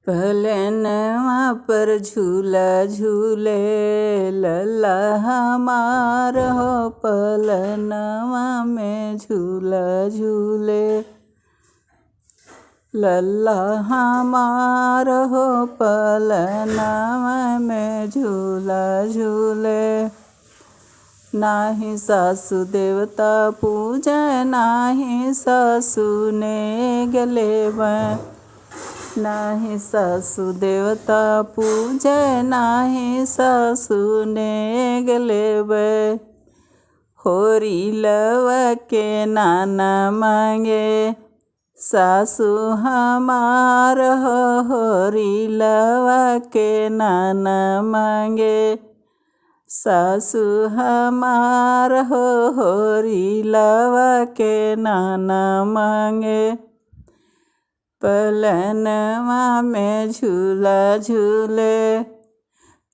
पलनवा पर झूला झूले लल्ला हमार हो। पलनवा में झूला झूले लल्ला हमार हो। पलनवा में झूला झूले नाही सासु देवता पूजा नाही सासु ने गले नाही सासु देवता पूजा नाही सासु ने गले होरी लवा के नाना मांगे सासु हमार हो। होरी लवा के नाना मांगे सासु हमार हो। होरी लवा के नाना मांगे पलनवा में झूला झूले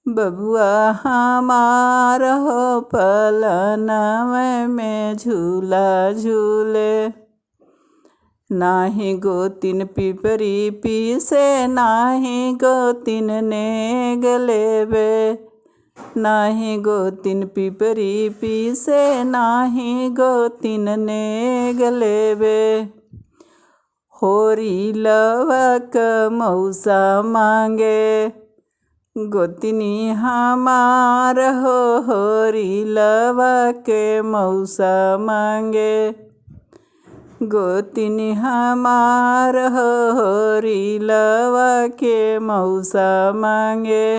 बबुआ हमार हो। पलनवा में झूला झूले नाही गोतिन पिपरी पीसे नाही गोतिन ने गलेबे नाही गोतिन पिपरी पीसे नाही गोतिन ने गलेबे होरी लवा क मौसा मांगे गोतिनी हमार हो। होरी लवा के मौसा मांगे गोतिनी हमार हो। होरी लवा के मौसा मांगे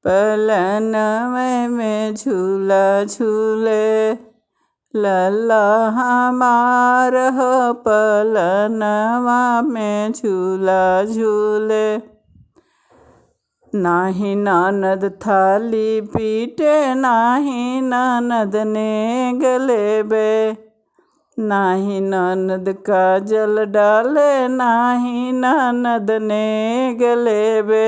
पलनवा में झूला झूले लल्ला हमार हो। पलनवा में झूला झूले नाही ननद थाली पीटे नाही ननद ने गलेबे नाही ननद काजल डाले नाही ननद ने गलेबे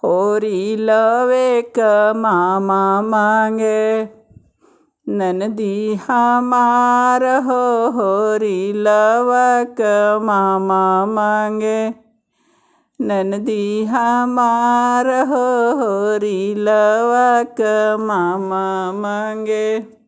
होरी लवे का मामा मांगे ननदी हमार हो। होरी लवा का मामा मांगे ननदी हमार हो। होरी लवा का मामा मांगे।